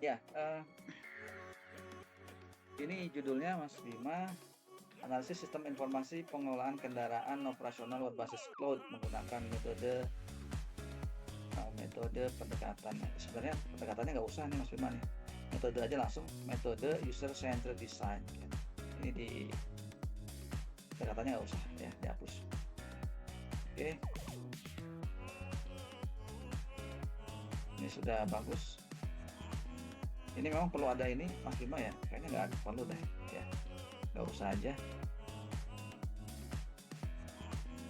Ya, ini judulnya Mas Bima, analisis sistem informasi pengelolaan kendaraan operasional berbasis cloud menggunakan metode pendekatan. Sebenarnya pendekatannya nggak usah nih Mas Bima nih. Metode aja langsung, metode user centered design. Ini di pendekatannya nggak usah ya, dihapus. Oke. Ini sudah bagus. Ini memang perlu ada ini Mas Bima ya, kayaknya nggak perlu deh ya, nggak usah aja.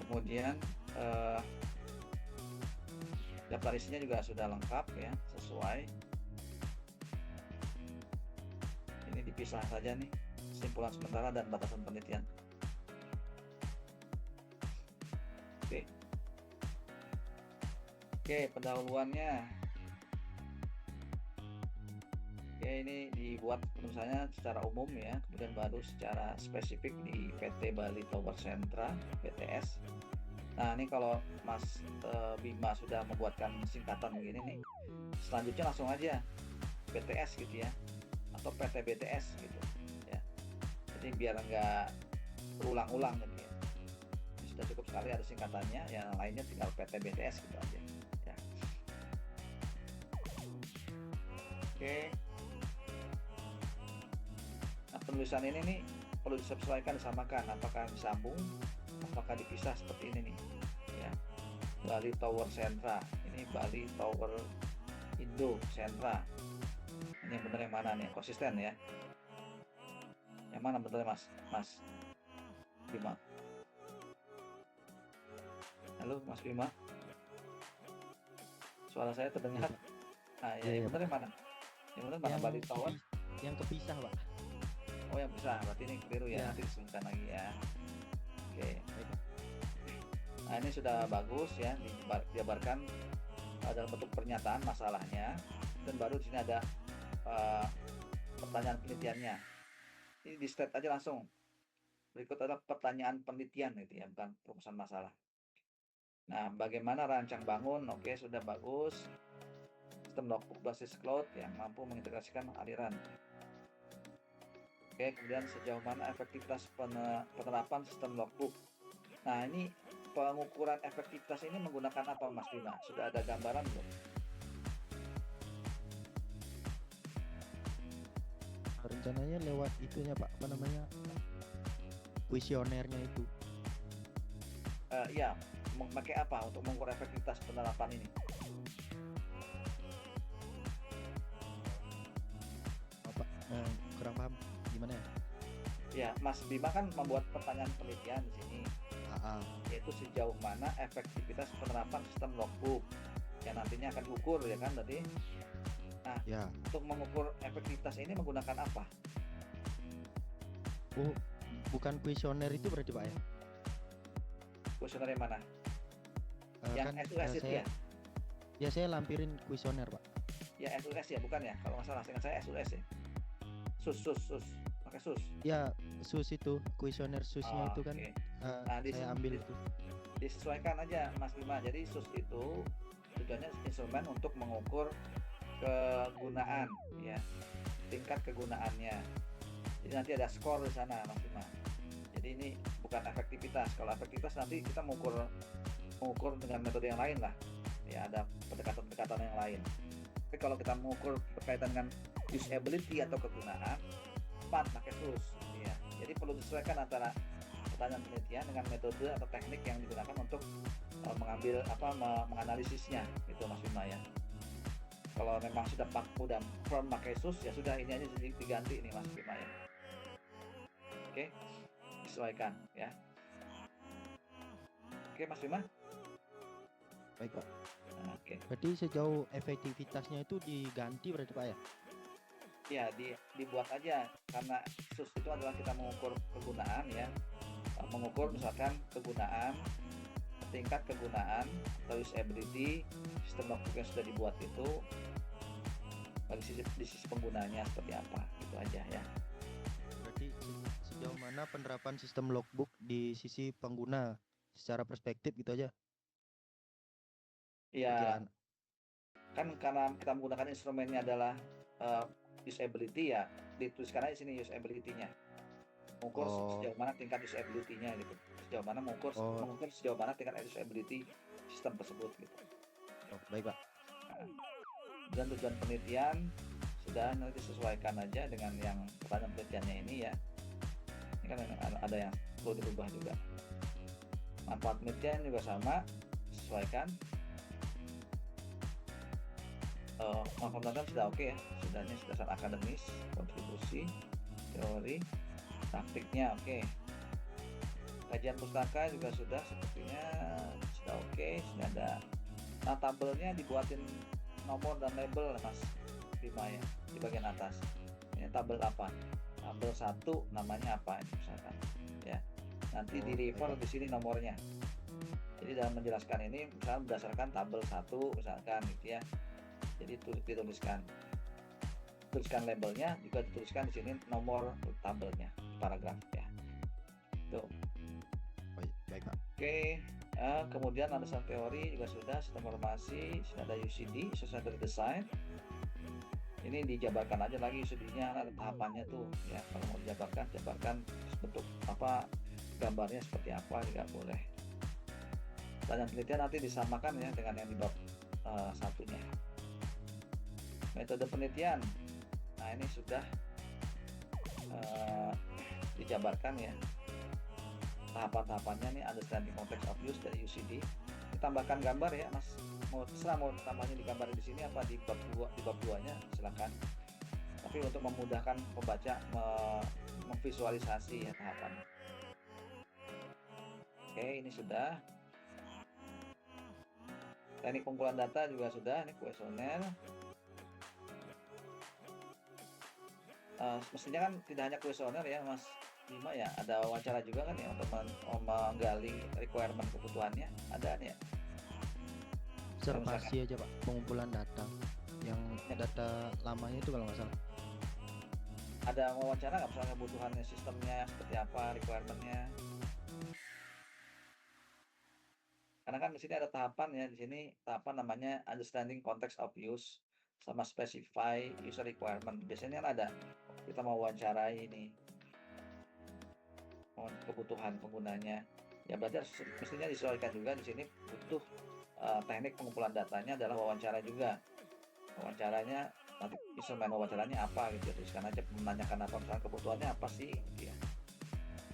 Kemudian daftar isinya juga sudah lengkap ya, sesuai. Ini dipisah saja nih, kesimpulan sementara dan batasan penelitian. Oke, pendahuluannya. Oke, ini dibuat penulisannya secara umum ya, kemudian baru secara spesifik di PT Bali Tower Sentra, PTS. Nah, ini kalau Mas Bima sudah membuatkan singkatan begini nih, selanjutnya langsung aja PTS gitu ya, atau PT BTS gitu ya. Jadi biar nggak berulang-ulang gitu ya. Ini sudah cukup sekali ada singkatannya, yang lainnya tinggal PT BTS gitu aja ya. Oke. Nah, penulisan ini nih perlu disesuaikan, disamakan, apakah disambung, apakah dipisah seperti ini nih ya. Bali Tower Sentra, ini Bali Tower Indo Sentra. Ini yang benar yang mana nih? Konsisten ya. Yang mana betul Mas Bima? Halo Mas Bima, suara saya Iya, terdengar. Pak. Nah ya, Iya, yang iya, benar Pak. yang mana? Yang benar mana? Yang Bali Tower? yang kepisah, Pak. Oh yang bisa, berarti ini keliru ya, Ya, nanti disebutkan lagi ya. Oke. baik, Pak. Nah ini sudah bagus ya, dijabarkan dalam bentuk pernyataan masalahnya, dan baru di sini ada pertanyaan penelitiannya. Ini di state aja langsung. Berikut adalah pertanyaan penelitian gitu ya, bukan perumusan masalah. Nah, bagaimana rancang bangun? Oke, sudah bagus. Sistem logbook basis cloud yang mampu mengintegrasikan aliran. Oke, kemudian sejauh mana efektivitas penerapan sistem logbook? Nah, ini pengukuran efektivitas ini menggunakan apa, Mas Bima? Sudah ada gambaran belum? Rencananya lewat itunya, Pak. Apa namanya? Kuesionernya itu. Iya, memakai apa untuk mengukur efektivitas penerapan ini? Apa? Kurang paham. Gimana ya? Ya, Mas Bima kan membuat pertanyaan penelitian di sini, AA. yaitu sejauh mana efektivitas penerapan sistem logbook yang nantinya akan diukur ya kan tadi. Nah, Ya. untuk mengukur efektivitas ini menggunakan apa? Oh, bukan kuesioner itu berarti, Pak ya? Kuesioner yang mana? Yang Kan SUS itu saya ya? saya lampirin kuesioner, Pak. Ya SUS ya, bukan ya? Kalau nggak salah, seingat saya SUS ya. Sus. Pakai sus. Ya, SUS itu, kuesioner SUS-nya itu kan Oke. Nah, saya ambil itu. disesuaikan aja Mas Bima. Jadi sus itu tujuannya instrumen untuk mengukur kegunaan ya, tingkat kegunaannya. Jadi nanti ada skor di sana Mas Bima. Jadi ini bukan efektivitas. Kalau efektivitas nanti kita mengukur dengan metode yang lain lah. Ya ada pendekatan-pendekatan yang lain. Tapi kalau kita mengukur berkaitan dengan usability atau kegunaan, pakai SUS. Ya. Jadi perlu disesuaikan antara pertanyaan penelitian dengan metode atau teknik yang digunakan untuk menganalisisnya, gitu Mas Bima ya. Kalau memang sudah firm pakai SUS ya sudah, ini aja diganti nih Mas Bima ya. Oke, disesuaikan ya. Oke Mas Bima. Baik, Pak. Oke. Berarti sejauh efektivitasnya itu diganti berarti, Pak ya? Ya dibuat aja, karena SUS itu adalah kita mengukur kegunaan ya, mengukur misalkan kegunaan, tingkat kegunaan atau usability sistem logbook yang sudah dibuat itu di sisi penggunanya seperti apa, gitu aja ya. Berarti sejauh mana penerapan sistem logbook di sisi pengguna secara perspektif gitu aja Ya perkiraan. kan karena kita menggunakan instrumennya adalah eh, usability ya dituliskan aja sini usability-nya. Mengukur Oh, sejauh mana tingkat usability-nya gitu. Sejauh mana oh, mengukur sejauh mana tingkat usability sistem tersebut gitu. oh, baik Pak. Nah, dan tujuan penelitian sudah nanti sesuaikan aja dengan yang pertanyaan penelitiannya ini ya. Ini kan ada yang perlu dirubah juga. Manfaat penelitian juga sama, sesuaikan. Manfaat penelitian sudah oke ya, sudahnya sudah sangat akademis, kontribusi, teori, praktiknya oke. Kajian pustaka juga sudah sepertinya sudah oke, sudah ada. Nah tabelnya dibuatin nomor dan label Mas Bima ya di bagian atas. Ini tabel apa? Tabel 1 namanya apa ini misalkan ya. Nanti Oh, di refer baik, di sini nomornya. Jadi dalam menjelaskan ini misalkan berdasarkan tabel 1 misalkan gitu ya. Jadi dituliskan labelnya juga dituliskan di sini nomor tabelnya paragraf ya. Tuh. baik, baik Pak. Oke, kemudian landasan teori juga sudah, sistem informasi, sudah ada UCD, User-Centered Design. Ini dijabarkan aja lagi UCD-nya, ada tahapannya tuh ya. Kalau mau jabarkan bentuk apa gambarnya seperti apa juga boleh. Dan yang penelitian nanti disamakan ya dengan yang di bab satunya. Metode penelitian, nah ini sudah dijabarkan ya. Tahapan-tahapannya nih understanding context of use dari UCD. Ditambahkan gambar ya Mas, mau tambahnya digambar di sini apa di bab 2-nya silakan. Tapi untuk memudahkan pembaca memvisualisasi ya tahapannya. Oke, ini sudah. Teknik pengumpulan data juga sudah, ini kuesioner. Mestinya kan tidak hanya kuesioner ya Mas Bima ya, ada wawancara juga kan ya untuk menggali requirement kebutuhannya, ada nih ya. Observasi aja Pak, pengumpulan data. Yang data lamanya itu kalau nggak salah. Ada wawancara nggak misalnya kebutuhannya sistemnya seperti apa, requirementnya? Karena kan di sini ada tahapan ya, di sini tahapan namanya understanding context of use sama specify user requirement. Biasanya kan ada kita mau wawancarai ini kebutuhan penggunanya. Ya berarti mestinya disesuaikan juga di sini butuh teknik pengumpulan datanya adalah wawancara juga. Wawancaranya nanti instrumen wawancaranya apa gitu ya, tuliskan aja menanyakan apa misalnya kebutuhannya apa sih gitu ya.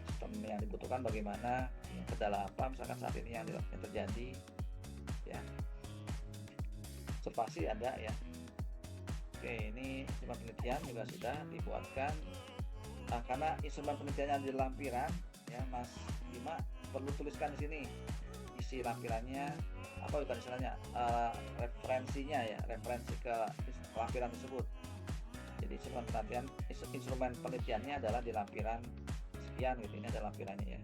Sistem yang dibutuhkan bagaimana, yang kendala apa misalkan saat ini yang terjadi ya. Observasi ada ya. Oke, ini instrumen penelitian juga sudah dibuatkan. Nah, karena instrumen penelitiannya di lampiran ya Mas Bima perlu tuliskan di sini isi lampirannya apa bukan istilahnya referensinya ya, referensi ke lampiran tersebut. Jadi instrumen penelitiannya adalah di lampiran sekian gitu, ini ada lampirannya ya.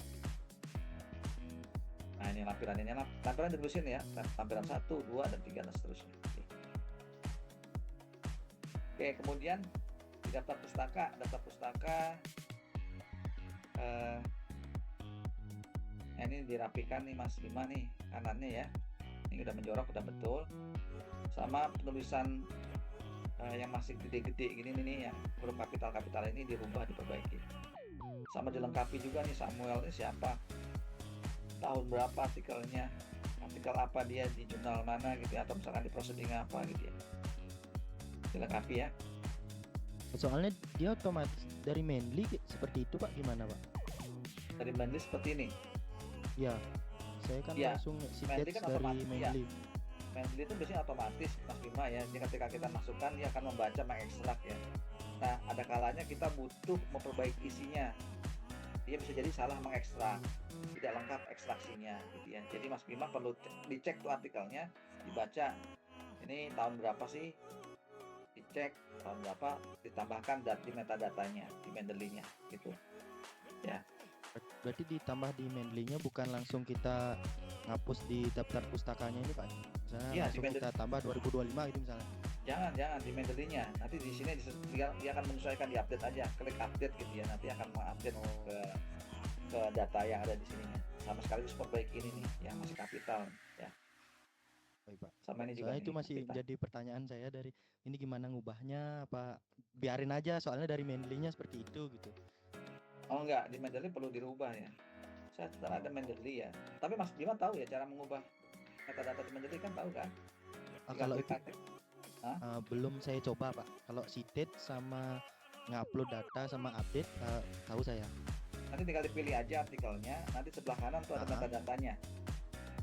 Nah ini lampiran ditulisin ya, lampiran 1, 2, dan 3 dan seterusnya. Oke, kemudian di daftar pustaka ini dirapikan nih Mas Bima nih kanannya ya, ini udah menjorok udah betul, sama penulisan yang masih gede-gede gini nih yang huruf kapital ini dirubah diperbaiki, sama dilengkapi juga nih Samuel ini siapa, tahun berapa artikel apa dia di jurnal mana gitu ya, atau misalkan di proceeding apa gitu ya, dilengkapi ya. Soalnya dia otomatis dari Mendeley seperti itu Pak, gimana Pak? Dari Mendeley seperti ini Ya, saya kan ya, langsung Mendeley sitets kan dari otomatis ya. Mendeley. Mendeley itu biasanya otomatis Mas Bima ya, jadi ketika kita masukkan dia akan membaca mengekstrak ya. Nah ada kalanya kita butuh memperbaiki isinya, dia bisa jadi salah mengekstrak, tidak lengkap ekstraksinya gitu ya. Jadi Mas Bima perlu dicek tuh artikelnya, dibaca ini tahun berapa sih, dicek tahun berapa, ditambahkan di metadatanya di Mendeley-nya gitu ya. Berarti ditambah di Mendeley-nya bukan langsung kita ngapus di daftar pustakanya ini Pak. Misalnya Iya, langsung kita tambah 2025 gitu misalnya. jangan di Mendeley-nya. Nanti di sini dia akan menyesuaikan, di update aja, klik update gitu ya. Nanti akan mengupdate ke data yang ada di sininya. Sama sekali harus perbaiki ini nih yang masih kapital ya. Baik, Pak. Sama ini juga Soalnya itu nih masih kita. jadi pertanyaan saya dari ini gimana ngubahnya apa biarin aja soalnya dari Mendeley-nya seperti itu gitu. Oh enggak, di Mendeley perlu dirubah ya. Saya setelah ada Mendeley ya. Tapi Mas Bima tahu ya cara mengubah metadata di Mendeley kan tahu kan? Tinggal Kalau klik itu katik. Hah? belum saya coba, Pak. Kalau cited sama ngupload data sama update tahu saya. Nanti tinggal dipilih aja artikelnya, nanti sebelah kanan tuh ada Ah, ah. metadatanya.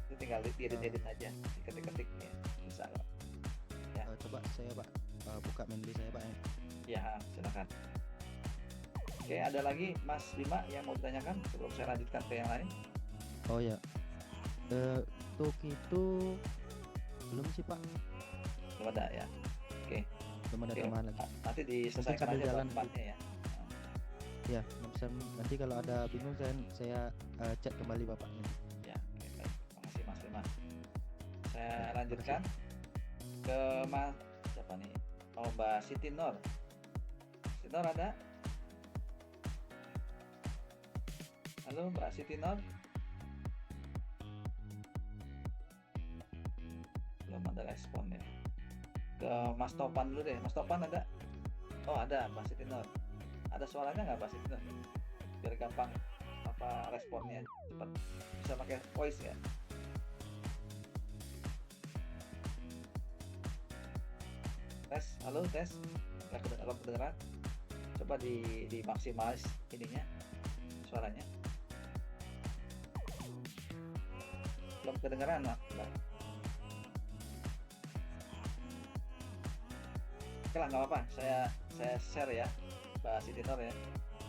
Itu tinggal diedit-edit aja, diketik-ketik ya. Bisa kok. Ya. Coba saya, Pak, buka Mendeley saya, Pak ya. Ya, silakan. Oke, ada lagi Mas Bima yang mau ditanyakan sebelum saya lanjutkan ke yang lain? Oh ya. Untuk itu belum sih, Pak. Belum ada ya. Oke. Belum ada Oke, tambahan lagi. nanti diselesaikan sambil aja jalan tempatnya ya. Ya, nanti kalau ada bingung saya chat kembali Bapaknya. Ya, oke, baik. Makasih Mas Bima. Saya Ya, lanjutkan ke Mas siapa nih? Oh, Mbak Siti Nur. Siti Nur ada? Halo Mbak Siti Nur. Belum ada respon ya. Ke Mas Topan dulu deh. Mas Topan ada? Oh ada Mbak Siti Nur. Ada suaranya nggak Mbak Siti Nur? Biar gampang apa responnya cepat. Bisa pakai voice ya. Tes, halo tes. Kalau kedengeran, coba di maksimalis ininya suaranya. Belum kedengeran Mbak. Oke lah, nggak apa-apa. Saya share ya, Mbak Siti Nur ya.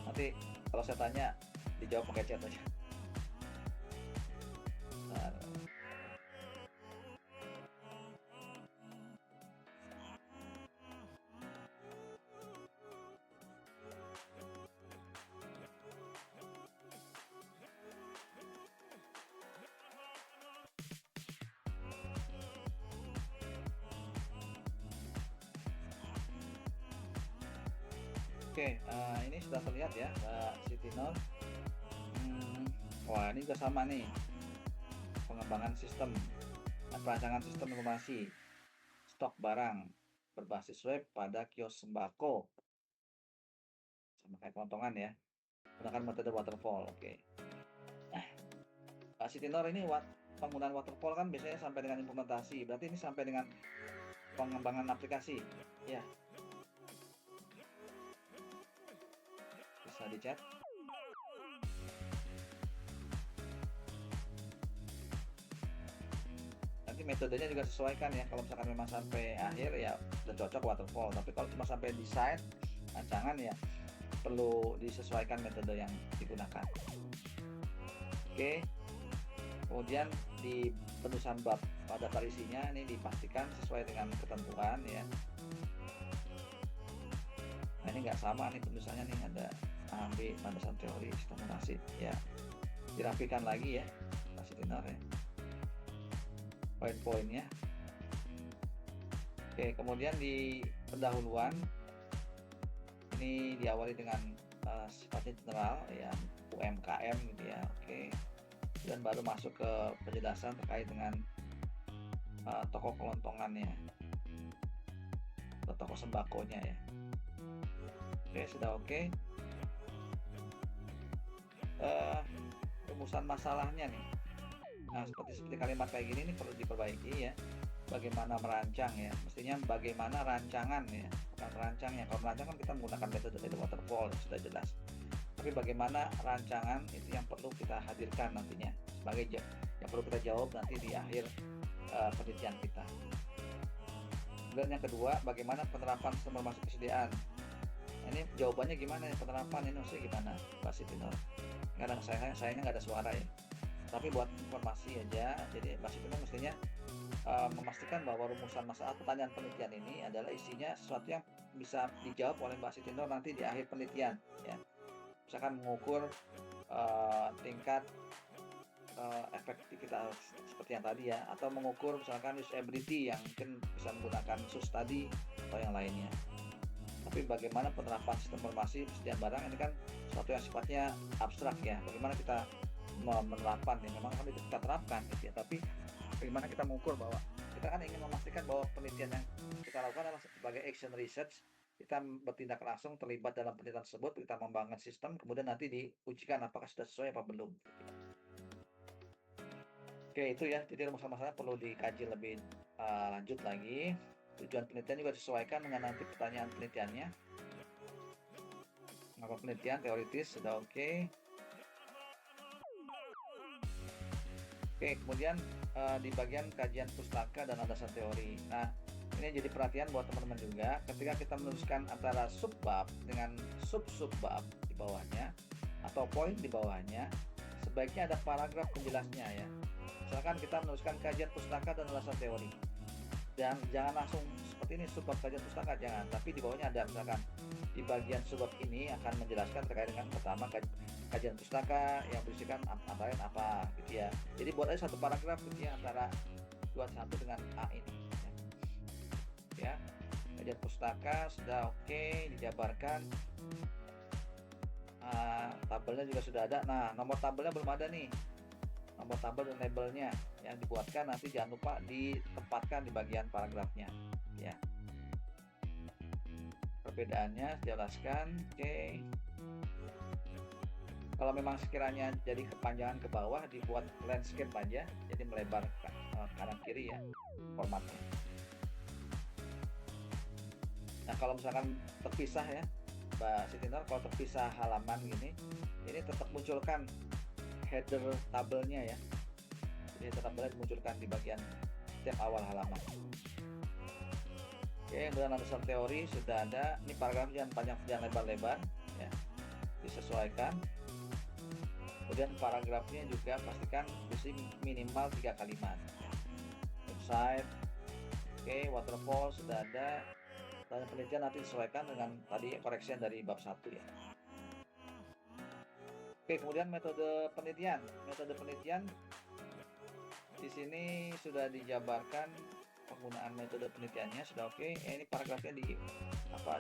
Nanti kalau saya tanya dijawab pakai chat aja. Nah, Oke, ini sudah terlihat ya Mbak Siti Nur. Wah ini juga sama nih, pengembangan sistem, perancangan sistem informasi stok barang berbasis web pada kios sembako, sama kayak keuntungan ya, menggunakan metode waterfall. Oke. Mbak Siti Nur, ini penggunaan waterfall kan biasanya sampai dengan implementasi, berarti ini sampai dengan pengembangan aplikasi ya. Bisa di chat. Nanti metodenya juga sesuaikan ya. Kalau misalkan memang sampai akhir ya udah cocok waterfall. Tapi kalau cuma sampai desain rancangan ya perlu disesuaikan metode yang digunakan. Oke. Kemudian di penulisan bab pada isinya ini dipastikan sesuai dengan ketentuan ya. Nah ini nggak sama nih penulisannya nih, ada A, B, landasan teori, sistem informasi ya. Dirapikan lagi ya, masih benar ya. Poin-poinnya. Oke, kemudian di pendahuluan ini diawali dengan sifatnya general ya, UMKM gitu ya. Oke. Dan baru masuk ke penjelasan terkait dengan toko kelontongannya atau toko sembakonya ya. Oke, sudah oke. Rumusan masalahnya nih. Nah, seperti kalimat kayak gini nih perlu diperbaiki ya. Bagaimana merancang ya. Mestinya bagaimana rancangan ya, bukan merancangnya. Kalau merancang kan kita menggunakan metode waterfall, sudah jelas. Tapi bagaimana rancangan itu yang perlu kita hadirkan nantinya sebagai yang perlu kita jawab nanti di akhir penelitian kita. Kemudian yang kedua, bagaimana penerapan sistem informasi kesediaan. Ini jawabannya gimana ya, penerapan ini maksudnya gimana Pak Siti Nur? Kadang sayangnya nggak ada suara ya. Tapi buat informasi aja, jadi Pak Siti Nur mestinya memastikan bahwa rumusan masalah pertanyaan penelitian ini adalah isinya sesuatu yang bisa dijawab oleh Mbak Siti Nur nanti di akhir penelitian ya. Misalkan mengukur tingkat efektivitas seperti yang tadi ya, atau mengukur misalkan usability yang mungkin bisa menggunakan SUS tadi atau yang lainnya. Tapi bagaimana penerapan sistem informasi persediaan barang ini kan sesuatu yang sifatnya abstrak ya. Bagaimana kita menerapkan ya, memang kan itu kita terapkan gitu ya, tapi bagaimana kita mengukur bahwa kita kita kan ingin memastikan bahwa penelitian yang kita lakukan adalah sebagai action research. Kita bertindak langsung terlibat dalam penelitian tersebut, kita membangun sistem, kemudian nanti diujikan apakah sudah sesuai apa belum. Oke, itu ya. Jadi masalah-masalahnya perlu dikaji lebih lanjut lagi. Tujuan penelitian juga disesuaikan dengan nanti pertanyaan penelitiannya. Apa penelitian teoritis sudah oke. Oke, kemudian di bagian kajian pustaka dan landasan teori. Nah, ini jadi perhatian buat teman-teman juga. Ketika kita menuliskan antara subbab dengan sub-subbab di bawahnya atau poin di bawahnya, sebaiknya ada paragraf penjelasnya ya. Misalkan kita menuliskan kajian pustaka dan landasan teori. Dan jangan langsung seperti ini subbab kajian pustaka, jangan. Tapi di bawahnya ada misalkan di bagian subbab ini akan menjelaskan terkait dengan pertama kajian pustaka yang berisikan antara lain apa gitu ya. Jadi buat aja satu paragraf gitu ya antara 21 dengan A ini. Ya, kajian pustaka sudah oke, dijabarkan. Tabelnya juga sudah ada. Nah, nomor tabelnya belum ada nih. Nomor tabel dan labelnya yang dibuatkan nanti jangan lupa ditempatkan di bagian paragrafnya ya. Perbedaannya dijelaskan. Oke. Kalau memang sekiranya jadi kepanjangan ke bawah, dibuat landscape aja, jadi melebar kanan kiri ya formatnya. Nah, kalau misalkan terpisah ya Mbak Siti Nur, kalau terpisah halaman gini, ini tetap munculkan header tabelnya ya. Jadi header tabelnya dimunculkan di bagian setiap awal halaman. Oke, kemudian landasan teori sudah ada. Ini paragraf jangan panjang, jangan lebar-lebar ya. Disesuaikan. Kemudian paragrafnya juga pastikan berisi minimal 3 kalimat. Website. Oke, waterfall sudah ada. Dan penelitian nanti disesuaikan dengan tadi correction dari bab 1 ya. Oke, kemudian metode penelitian. Metode penelitian di sini sudah dijabarkan penggunaan metode penelitiannya sudah oke. Ini paragrafnya di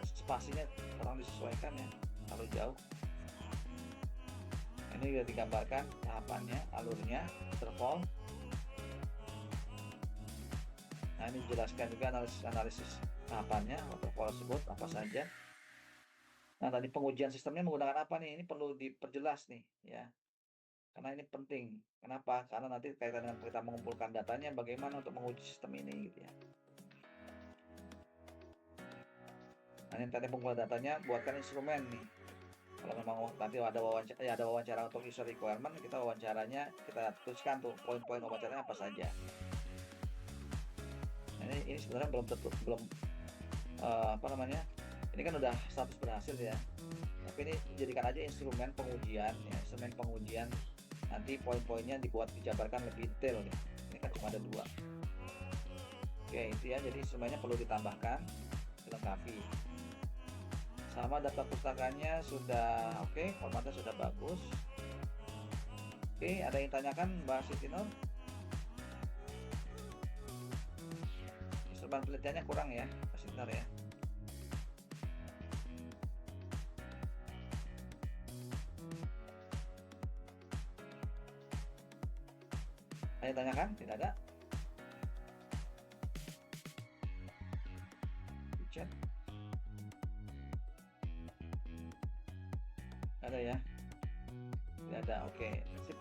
spasinya kurang disesuaikan ya, terlalu jauh. Ini sudah digambarkan tahapannya, alurnya, interval. Nah, ini dijelaskan juga analisis tahapannya, waterfall tersebut apa saja. Nah, tadi pengujian sistemnya menggunakan apa nih? Ini perlu diperjelas nih ya. Karena ini penting. Kenapa? Karena nanti kaitan dengan kita mengumpulkan datanya, bagaimana untuk menguji sistem ini gitu ya. Nah, ini tadi pengumpulan datanya, buatkan instrumen nih. Kalau memang nanti ada wawancara untuk user requirement, kita wawancaranya kita tuliskan tuh poin-poin wawancaranya apa saja. Nah, ini sebenarnya belum ini kan udah status berhasil ya, tapi ini jadikan aja instrumen pengujian ya, instrumen pengujian nanti poin-poinnya dijabarkan lebih detail ya. Ini kan cuma ada 2. Oke, itu ya, jadi instrumennya perlu ditambahkan, dilengkapi. Sama data pustakanya sudah oke, formatnya sudah bagus. Oke, ada yang tanyakan Mbak Siti Nur? Instrumen penelitiannya kurang ya Mbak Siti Nur ya. Ada yang tanyakan? Tidak ada? Di chat? Ada ya? Tidak ada, oke. Sip.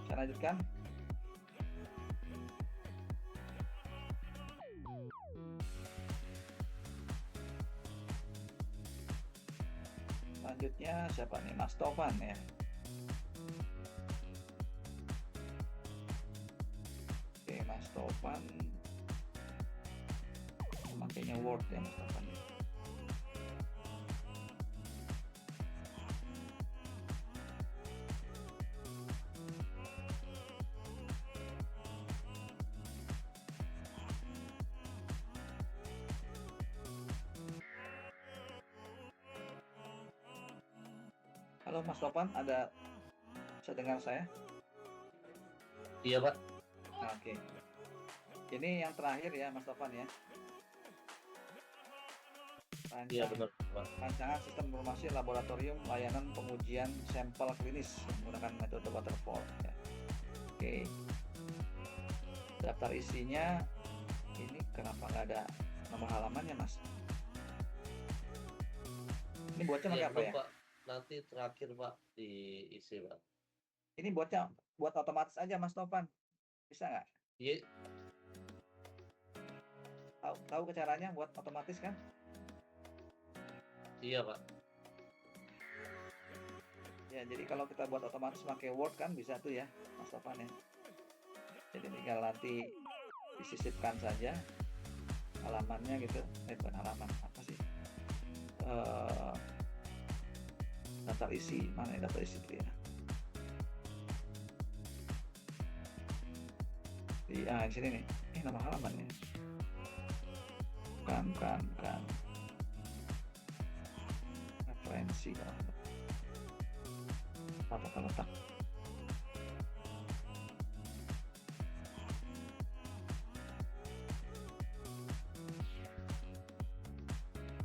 Saya lanjutkan. Selanjutnya siapa nih? Mas Tovan ya. Oke, Mas Tovan makanya Word ya Mas Tovan. Halo Mas Tovan, bisa dengar saya? Iya, Pak. Oke. Ini yang terakhir ya Mas Tovan ya. Iya, benar, Pak. Rancangan sistem informasi laboratorium layanan pengujian sampel klinis menggunakan metode waterfall ya. Oke. Ada daftar isinya ini kenapa nggak ada nomor halamannya, Mas? Ini buatnya pakai Iya apa belum ya? Pak, nanti terakhir Pak diisi Pak. Ini buatnya buat otomatis aja, Mas Topan. Bisa nggak? Iya, Tahu ke caranya buat otomatis kan? iya Pak. Ya, jadi kalau kita buat otomatis pakai Word kan bisa tuh ya, Mas Topan ya. Jadi tinggal nanti disisipkan saja halamannya gitu. Bukan halaman, apa sih? Daftar isi, mana ya daftar isi itu ya? Di sini nih. Nama halamannya. Bukan. Referensi kalau letak.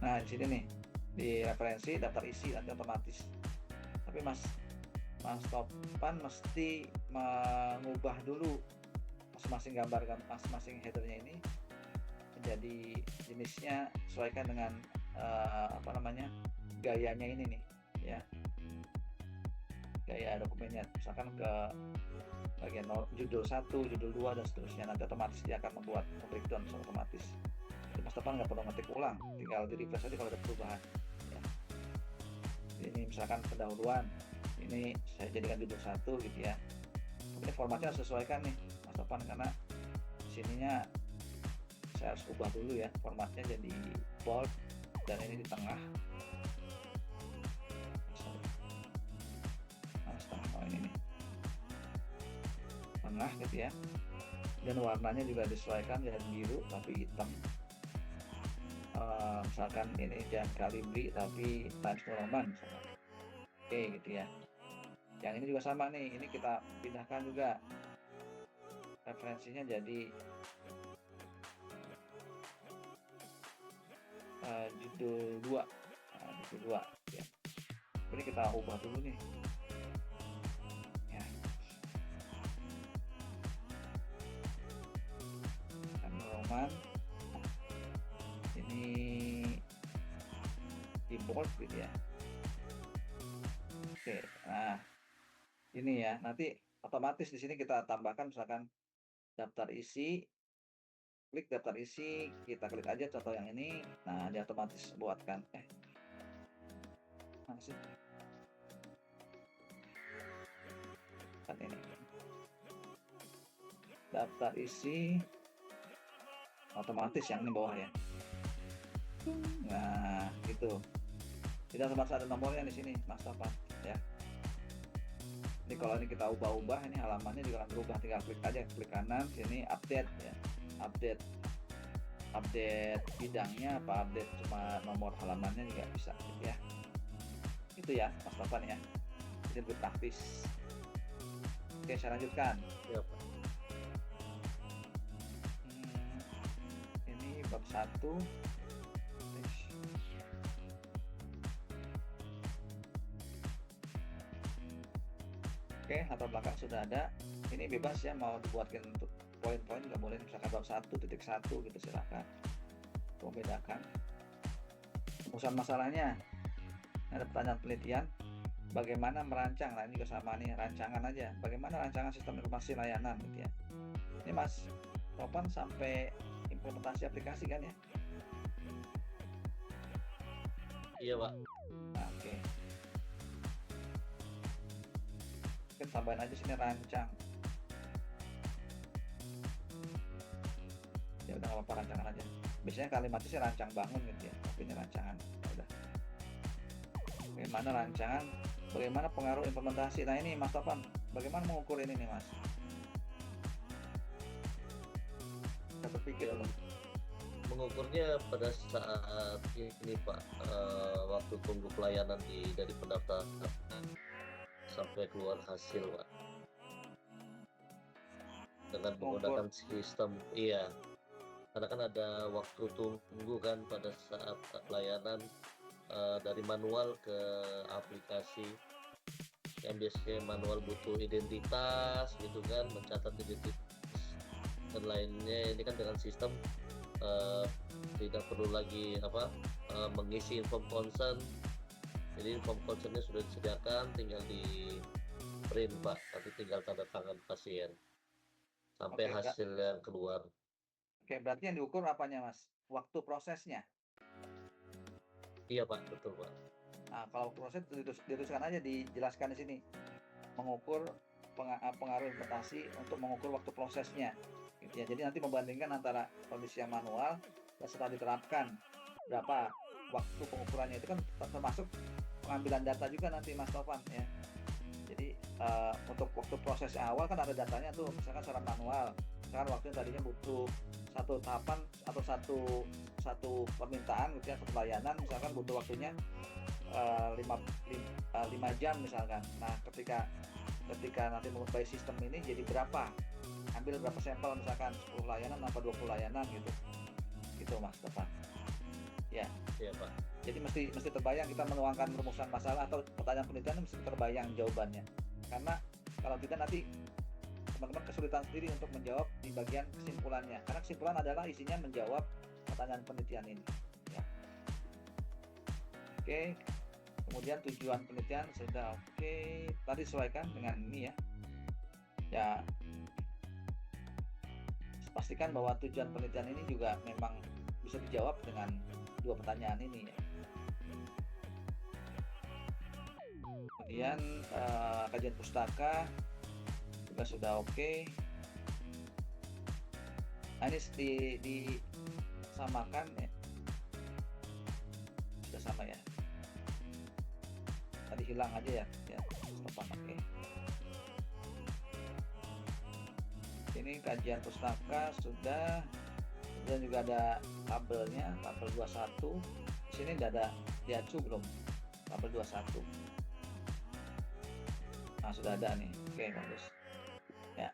Nah, di sini nih, di referensi daftar isi nanti otomatis. Tapi Mas Topan mesti mengubah dulu masing-masing gambar, masing-masing headernya ini menjadi jenisnya sesuaikan dengan gayanya ini nih, ya. Gaya dokumennya, misalkan ke bagian judul 1, judul 2 dan seterusnya, nanti otomatis dia akan membuat breakdown otomatis. Jadi Mas Topan nggak perlu ngetik ulang, tinggal di refresh aja kalau ada perubahan ya. Ini misalkan pendahuluan, ini saya jadikan judul 1 gitu ya. Ini formatnya harus sesuaikan nih Mas Topan, karena sininya saya harus ubah dulu ya, formatnya jadi bold dan ini di tengah. Ini nih tengah gitu ya, dan warnanya juga disesuaikan, jangan biru tapi hitam. Misalkan ini jangan Calibri tapi Times New Roman misalkan. Oke gitu ya. Yang ini juga sama nih, ini kita pindahkan juga referensinya jadi judul 2. Judul 2 ya. Ini kita ubah dulu nih. Ini di bold gitu ya. Oke, nah ini ya, nanti otomatis di sini kita tambahkan misalkan daftar isi, klik daftar isi, kita klik aja contoh yang ini, nah dia otomatis buatkan mana sih? Kan ini daftar isi otomatis yang ini bawah ya. Nah, gitu. Tidak otomatis ada nomornya di sini, Mas Topan ya. Ini kalau ini kita ubah-ubah, ini halamannya juga akan berubah. Tinggal klik aja, klik kanan sini update ya. Update bidangnya apa, update cuma nomor halamannya juga bisa gitu ya. Itu ya, Mas Topan ya. Ini lebih praktis. Oke, saya lanjutkan. Iya Pak. Ini bab 1. Oke, latar belakang sudah ada. Ini bebas ya, mau dibuatkan untuk poin-poin nggak boleh, misalkan bab 1.1 gitu silakan. Membedakan. Rumusan masalahnya. Ada pertanyaan penelitian. Bagaimana merancang? Nah ini juga sama nih, rancangan aja. Bagaimana rancangan sistem informasi layanan gitu ya. Ini Mas Topan sampai implementasi aplikasi kan ya? Iya Pak. Nah, oke. Mungkin tambahin aja sini rancang. Ya udah nggak apa-apa, rancangan aja. Biasanya kalimatnya sih rancang bangun gitu ya, tapi ini rancangan. Ya udah. Bagaimana rancangan? Bagaimana pengaruh implementasi? Nah ini Mas Topan, bagaimana mengukur ini nih Mas? Kita berpikir loh. Mengukurnya pada saat ini Pak, waktu tunggu pelayanan dari pendaftaran sampai keluar hasil Pak, dengan menggunakan sistem iya, karena kan ada waktu tunggu kan pada saat pelayanan, dari manual ke aplikasi, yang biasanya manual butuh identitas gitu kan, mencatat identitas lainnya ini kan dengan sistem tidak perlu lagi mengisi form consent. Jadi form consentnya sudah disediakan, tinggal di print Pak, nanti tinggal tanda tangan pasien sampai Oke, hasil yang keluar. Oke, berarti yang diukur apanya, Mas? Waktu prosesnya. Iya Pak, betul Pak. Nah, kalau proses dituliskan aja, dijelaskan di sini. Mengukur pengaruh implementasi untuk mengukur waktu prosesnya. Gitu ya. Jadi nanti membandingkan antara kondisi yang manual dan setelah diterapkan berapa waktu pengukurannya, itu kan termasuk pengambilan data juga nanti Mas Tovan ya. Jadi untuk waktu proses awal kan ada datanya tuh, misalkan secara manual, misalkan waktunya tadinya butuh satu tahapan atau satu permintaan gitu ya, satu layanan misalkan butuh waktunya 5 jam misalkan. Nah, ketika nanti by sistem ini jadi berapa, ambil berapa sampel, misalkan 10 layanan apa 20 layanan gitu Mas Tovan ya. Iya Pak. Jadi mesti terbayang, kita menuangkan rumusan masalah atau pertanyaan penelitian mesti terbayang jawabannya. Karena kalau tidak nanti teman-teman kesulitan sendiri untuk menjawab di bagian kesimpulannya. Karena kesimpulan adalah isinya menjawab pertanyaan penelitian ini. Ya. Oke. Kemudian tujuan penelitian sudah oke. Tadi sesuaikan dengan ini ya. Ya. Pastikan bahwa tujuan penelitian ini juga memang bisa dijawab dengan dua pertanyaan ini ya. Kemudian kajian pustaka juga sudah oke. Nah, ini disamakan ya. Sudah sama ya. Tadi hilang aja ya. Stop oke. Ini kajian pustaka sudah. Kemudian juga ada tabelnya, tabel 21. Di sini tidak ada diacu belum? Tabel 21. Nah, sudah ada nih. Oke, bagus. Ya.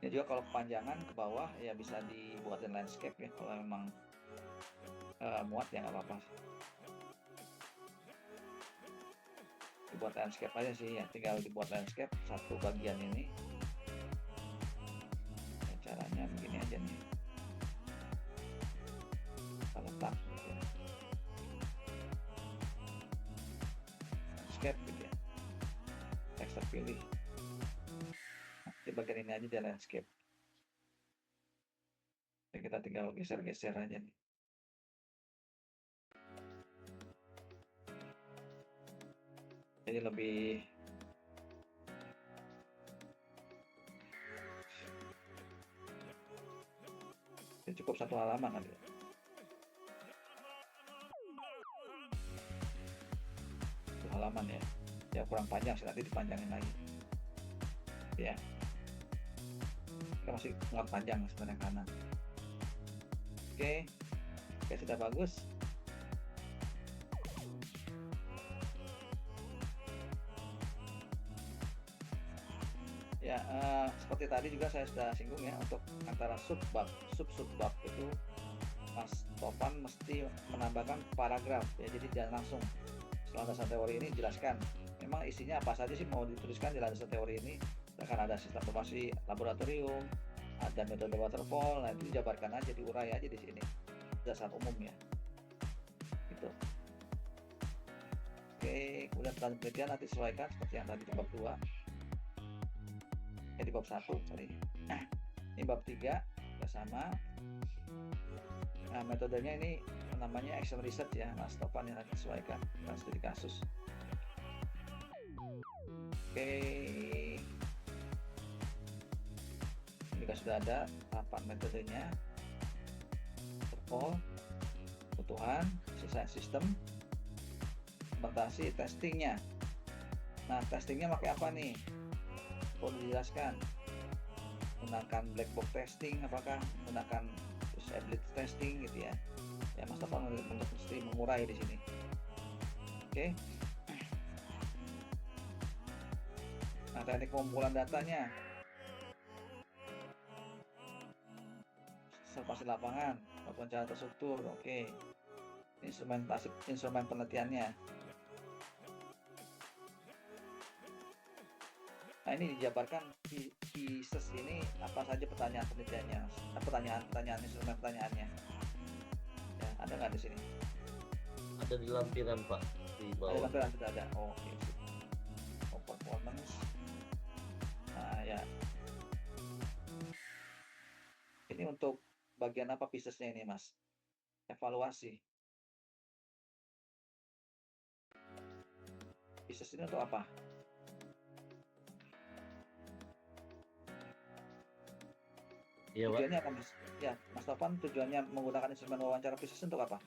Ini juga kalau kepanjangan ke bawah ya bisa dibuatin landscape ya, kalau memang muat ya nggak apa-apa. Dibuat landscape aja sih ya, tinggal dibuat landscape satu bagian ini. Ya, caranya begini aja nih. Kita letak gitu ya. Landscape gitu ya. Teks terpilih. Di bagian ini aja di landscape. Jadi kita tinggal geser-geser aja nih. Jadi lebih ya, cukup satu halaman aja. Satu halaman ya. Ya kurang panjang sih, nanti dipanjangin lagi. Ya. Kita masih nggak panjang sebenarnya kanan. Oke, sudah bagus. Ya, seperti tadi juga saya sudah singgung ya, untuk antara subbab itu Mas Topan mesti menambahkan paragraf ya, jadi jangan langsung setelah dasar teori ini jelaskan memang isinya apa saja sih mau dituliskan di dasar teori ini. Akan ada sistem operasi laboratorium, ada metode waterfall, nah itu dijabarkan aja, diurai aja di sini dasar umum ya gitu. Oke, kemudian penelitian nanti sesuaikan seperti yang tadi di bab 2 di bab 1 sorry. Ini bab 3 juga sama. Nah, metodenya ini namanya action research ya, Mas Topan yang nanti sesuaikan dengan studi kasus. Oke, juga sudah ada tahapan metodenya, waterfall, kebutuhan, desain sistem, implementasi, testingnya. Nah, testingnya pakai apa nih? Perlu dijelaskan. Menggunakan black box testing, apakah menggunakan usability testing gitu ya. Ya, Mas Topan mesti mengurai di sini. Oke. Nah, teknik pengumpulan datanya. Observasi lapangan, wawancara terstruktur. Oke. Instrumen penelitiannya. Nah, ini dijabarkan cases ini Apa saja pertanyaan penelitiannya, pertanyaan instrumen pertanyaannya? Ya, ada nggak di sini? Ada di lampiran Pak, di Ada bawah. lampiran tidak ada? Oh, oke. Oh, performance. Nah, ya. Ini untuk bagian apa piecesnya ini, Mas? Evaluasi. Pieces ini untuk apa? Iya Pak. Tujuannya apa, Mas? Ya, Mas Topan, tujuannya menggunakan instrumen wawancara pieces untuk apa?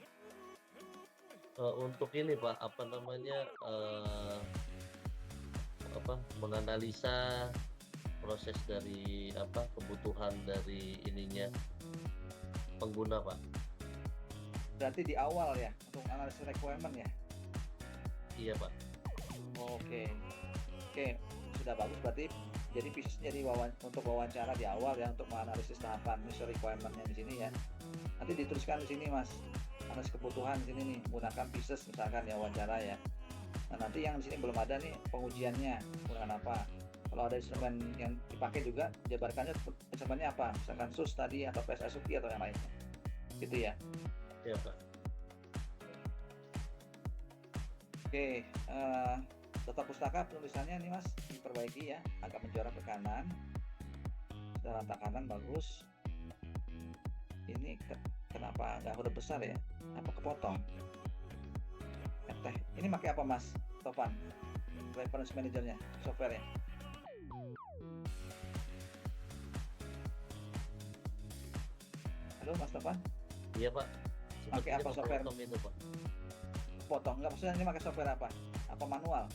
Untuk ini Pak, apa namanya, menganalisa proses dari kebutuhan dari ininya pengguna Pak. Berarti di awal ya, untuk analisis requirement ya? Iya Pak. Oke. Oke, sudah bagus berarti. Jadi piecesnya untuk wawancara di awal ya, untuk menganalisis tahapan user requirement-nya di sini ya. Nanti dituliskan di sini, Mas. Analisis kebutuhan di sini nih, menggunakan pieces misalkan ya, wawancara ya. Nah, nanti yang di sini belum ada nih pengujiannya, menggunakan apa. Kalau ada instrumen yang dipakai juga, jabarkannya instrumennya apa, misalkan SUS tadi atau PSSUP atau yang lainnya, gitu ya. Iya Pak. Oke, tata pustaka penulisannya nih Mas diperbaiki ya, agak menjorok ke kanan, sudah rata kanan bagus. Ini kenapa nggak huruf besar ya? Apa kepotong? Ini pakai apa Mas Topan? Reference manajernya, software-nya. Halo Mas Topan, Iya Pak. pakai apa software? Kepotong itu Pak. Potong nggak, maksudnya ini pakai software apa? Apa manual?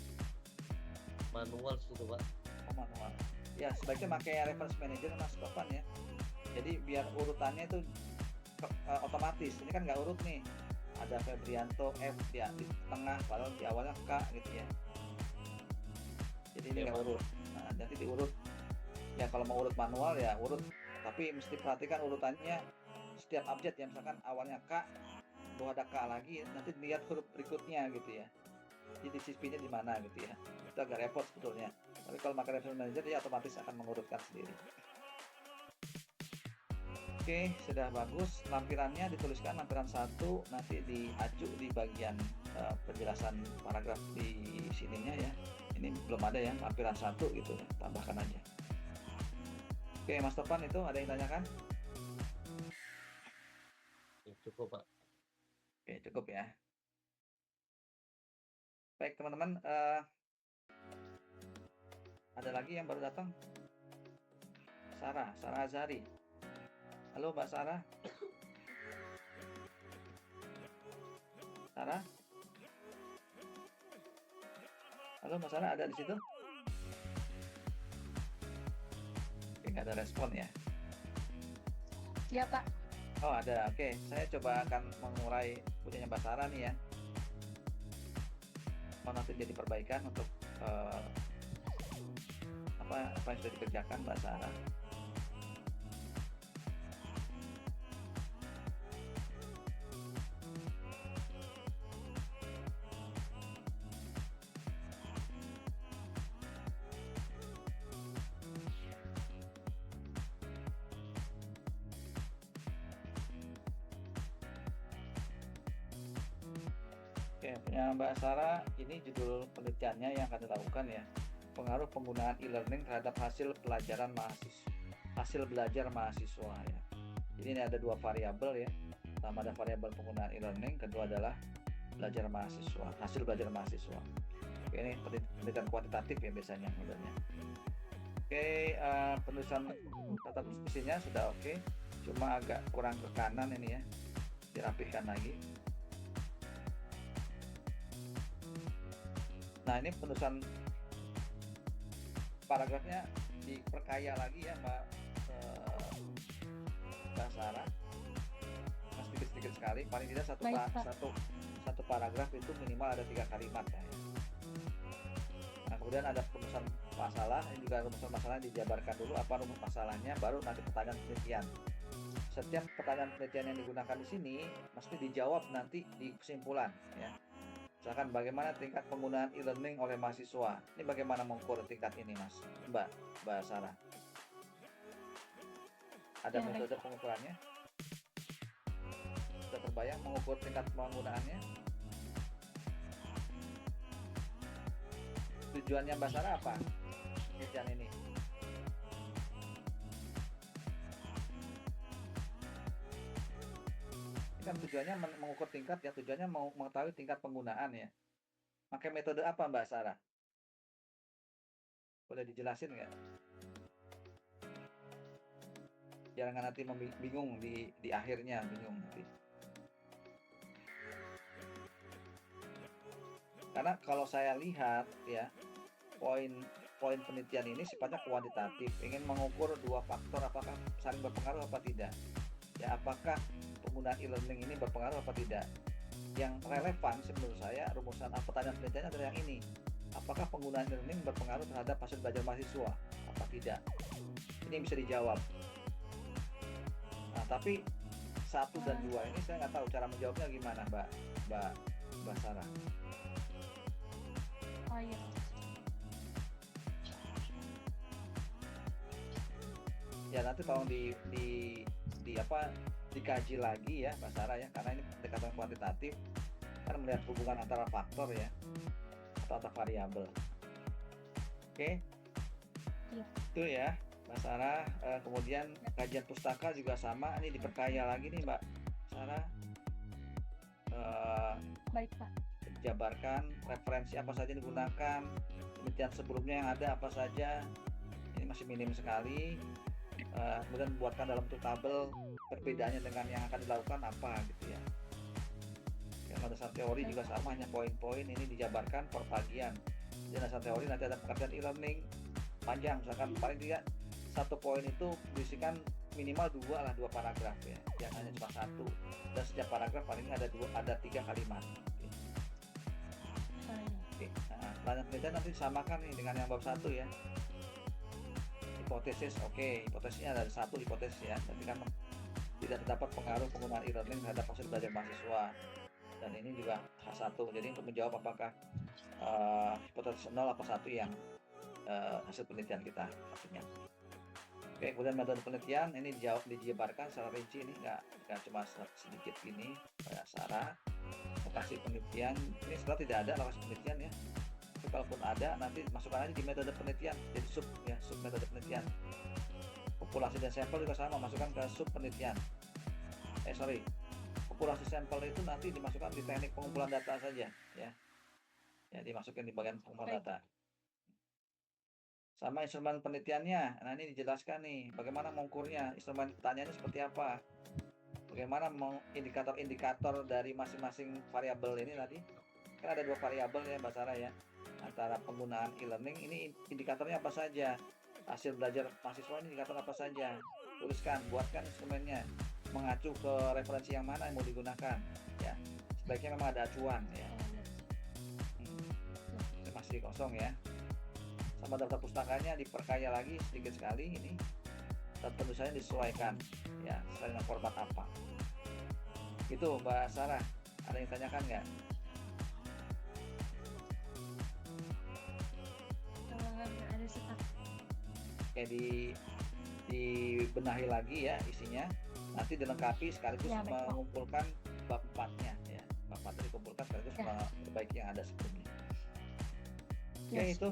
Manual situ Pak. Oh, manual. Ya sebaiknya pakai reference manager Mas Topan ya. Jadi biar urutannya itu otomatis. Ini kan nggak urut nih. Ada Febrianto F di tengah, padahal di awalnya K gitu ya. Jadi ini nggak urut. Nah, nanti diurut. Ya kalau mau urut manual ya urut. Tapi mesti perhatikan urutannya setiap abjad ya. Misalkan awalnya K, bahwa ada K lagi, nanti lihat huruf berikutnya gitu ya. Jadi CP-nya di mana gitu ya. Itu agak repot sebetulnya. Tapi kalau pakai reference manager dia otomatis akan mengurutkan sendiri. Oke, sudah bagus. Lampirannya dituliskan lampiran 1, nanti diacu di bagian penjelasan paragraf di sininya ya. Ini belum ada ya, lampiran 1 gitu ya. Tambahkan aja. Oke, Mas Topan, itu ada yang tanyakan? Cukup Pak. Oke, cukup ya. Baik teman-teman, ada lagi yang baru datang? Sarah Azhari. Halo Mbak Sarah. Sarah? Halo Mbak Sarah, ada di situ? Oke, nggak ada respon ya? Iya Pak. Oh ada, oke. Saya coba akan mengurai punyanya Mbak Sarah nih ya. Mau nanti jadi perbaikan untuk apa yang sudah dikerjakan Mbak Sarah. Oke, punya Mbak Sarah, ini judul penelitiannya yang akan dilakukan ya. Pengaruh penggunaan e-learning terhadap hasil belajar mahasiswa ya. Jadi ini ada dua variabel ya. Pertama ada variabel penggunaan e-learning, kedua adalah hasil belajar mahasiswa. Oke, ini penelitian kuantitatif ya biasanya modelnya. Oke, penulisan tata isinya sudah oke. Cuma agak kurang ke kanan ini ya. Dirapihkan lagi. Nah ini penulisan paragrafnya diperkaya lagi ya Mbak Sarah, sedikit sekali, paling tidak satu paragraf itu minimal ada 3 kalimat ya. Nah kemudian ada rumusan masalah, ini juga rumusan masalahnya dijabarkan dulu apa rumus masalahnya, baru nanti pertanyaan penelitian. Setiap pertanyaan penelitian yang digunakan di sini mesti dijawab nanti di kesimpulan ya. Misalkan bagaimana tingkat penggunaan e-learning oleh mahasiswa. Ini bagaimana mengukur tingkat ini Mas, Mbak Sarah? Ada Ya, baik. metode pengukurannya? Sudah terbayang mengukur tingkat penggunaannya? Tujuannya Mbak Sarah apa? Penelitian ini. Ini kan tujuannya mengukur tingkat ya, tujuannya mau mengetahui tingkat penggunaan ya. Pakai metode apa Mbak Sarah? Boleh dijelasin nggak? Jangan nanti bingung di akhirnya, bingung nanti. Karena kalau saya lihat ya, poin penelitian ini sifatnya kuantitatif, ingin mengukur dua faktor apakah saling berpengaruh apa tidak. Ya, apakah penggunaan e-learning ini berpengaruh apa tidak. Yang relevan menurut saya rumusan pertanyaan penelitiannya adalah yang ini. Apakah penggunaan e-learning berpengaruh terhadap hasil belajar mahasiswa apa tidak. Ini bisa dijawab. Nah, tapi 1 dan 2 ini saya nggak tahu cara menjawabnya gimana Mbak Sarah. Oh iya. Ya nanti tolong dikaji lagi ya Mbak Sarah ya, karena ini pendekatan kuantitatif karena melihat hubungan antara faktor ya atau variabel. Oke. Iya. Itu ya Mbak Sarah. Kemudian kajian pustaka juga sama, ini diperkaya lagi nih Mbak Sarah. Baik, Pak. Jabarkan referensi apa saja yang digunakan, penelitian sebelumnya yang ada apa saja, ini masih minim sekali. Kemudian buatkan dalam bentuk tabel perbedaannya dengan yang akan dilakukan apa gitu ya. Yang dasar teori juga sama, hanya poin-poin ini dijabarkan per bagian. Di dasar teori nanti ada pengertian e-learning panjang, misalkan paling tidak satu poin itu berisikan minimal dua paragraf ya, jangan hanya cuma satu, dan setiap paragraf paling ada 3 kalimat. Oke. Nah, banyak penelitian nanti disamakan nih dengan yang bab 1 ya. Hipotesis, oke, hipotesisnya ada 1 hipotesis ya, tapi kan tidak terdapat pengaruh penggunaan e-learning terhadap hasil belajar mahasiswa, dan ini juga H1. Jadi untuk menjawab apakah hipotesis 0 apa 1 yang hasil penelitian kita artinya. Oke, kemudian metode penelitian ini dijabarkan secara rinci, ini nggak cuma sedikit gini kayak Sarah. Lokasi penelitian ini sebenarnya tidak ada lokasi penelitian ya, tapi kalaupun ada nanti masukkan aja di metode penelitian, jadi sub metode penelitian. Populasi dan sampel juga sama, masukkan ke sub penelitian. Populasi sampel itu nanti dimasukkan di teknik pengumpulan data saja ya, dimasukin di bagian pengumpulan data. Sama instrumen penelitiannya, nah ini dijelaskan nih bagaimana mengukurnya, instrumen pertanyaannya seperti apa, bagaimana indikator-indikator dari masing-masing variabel ini tadi. Kan ada 2 variabel ya Mbak Sarah ya, antara penggunaan e-learning ini indikatornya apa saja, hasil belajar mahasiswa ini indikator apa saja, tuliskan, buatkan instrumennya, mengacu ke referensi yang mana yang mau digunakan ya, sebaiknya memang ada acuan ya. Ini masih kosong ya. Sama daftar pustakanya diperkaya lagi sedikit sekali ini, dan penulisannya disesuaikan ya sesuai dengan format apa. Itu Mbak Sarah, ada yang tanyakan nggak? Ada setak. Oke, dibenahi lagi ya isinya, nanti dilengkapi sekaligus Ya, baik, Pak. mengumpulkan bab 4-nya ya, bab 4 dikumpulkan sekaligus Ya. memperbaiki yang ada sebelumnya. Oke, Yes. itu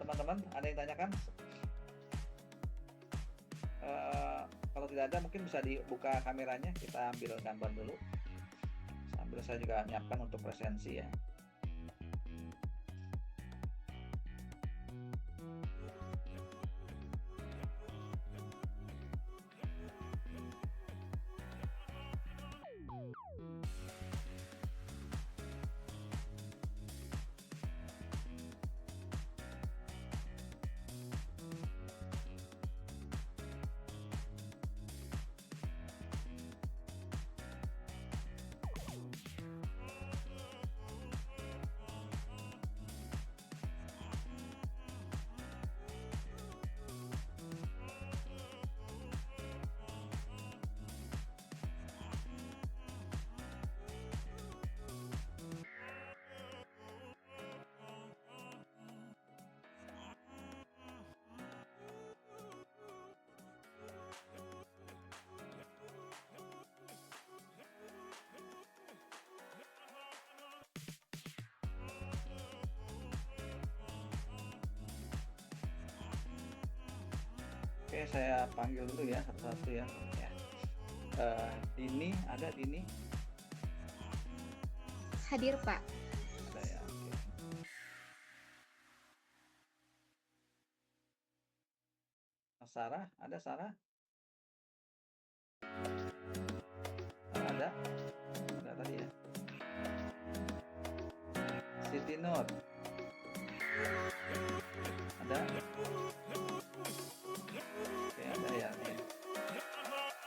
teman-teman, ada yang tanyakan? Kalau tidak ada mungkin bisa dibuka kameranya, kita ambil gambar dulu sambil saya juga menyiapkan untuk presensi ya. Oke, saya panggil dulu ya satu-satu ya. Ya. Dini, ada Dini? Hadir, Pak. Ada ya. Oke. Sarah, ada Sarah? Ada? Ada tadi ya. Siti Nur. Ada? Oke, ada ya. Nih.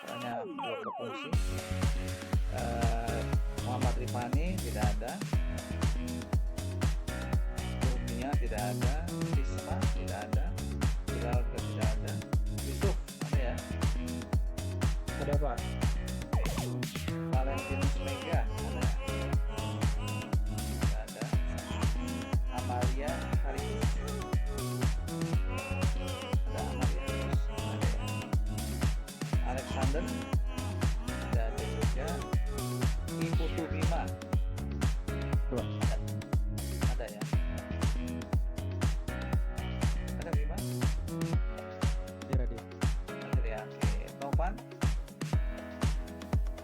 Soalnya belum berfungsi. Muhammad Rifani tidak ada. Lumia tidak ada. Isma tidak ada. Bilal juga tidak ada. Yusuf ada ya. Ada Pak. Valentinus Mega ada. Tidak ada. Amalia Harius. Ada Amalia Harius. Ada ya. Alexander tidak ada juga. Iputu Bima Dua. ada ya. Ada Bima? Hadir. Ada ya. Oke. Topan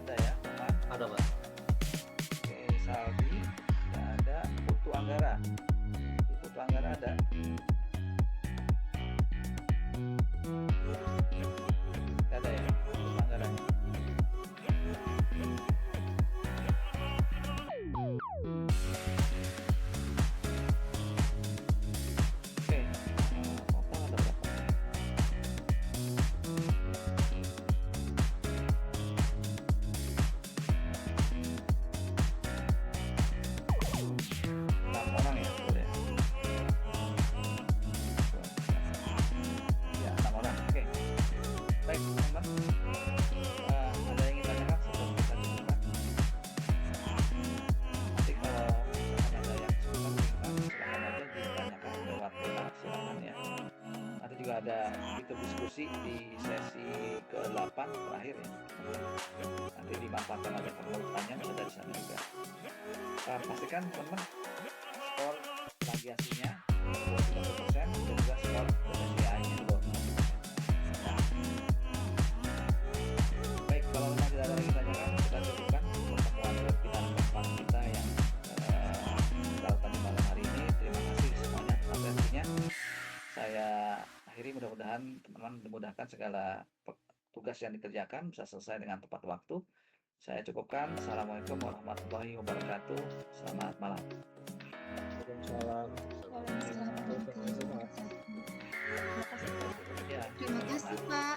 ada ya. Topan. Ada Pak. Oke. Saldi tidak ada. Putu Anggara. Putu Anggara ada. Tidak ada ya. Putu Anggara. Oke. Total ada berapa? Enam orang ya, betul ya? Ya, 6 orang. Oke. Baik, teman-teman. Ada yang ingin tanyakan sebelum kita buka? Nanti kalau misalkan ada yang silakan aja ditanyakan lewat WA, silakan ya. Nanti juga ada itu diskusi di sesi ke-8 terakhir ya. Nanti dimanfaatkan ada pertanyaan bisa dari sana juga. Pastikan teman-teman skor plagiasinya 23% dan juga skor PCA-nya 25%. Nah, baik, kalau memang tidak ada lagi tanyakan, kita cukupkan pertemuan webinar keempat kita yang kita lakukan di malam hari ini. Terima kasih semuanya atas atensinya. Saya akhiri, mudah-mudahan teman-teman dimudahkan segala tugas yang dikerjakan bisa selesai dengan tepat waktu. Saya cukupkan. Assalamualaikum warahmatullahi wabarakatuh. Selamat malam. Waalaikumsalam. Waalaikumsalam warahmatullahi wabarakatuh. Terima kasih, Pak. Ya, Terima kasih, Pak.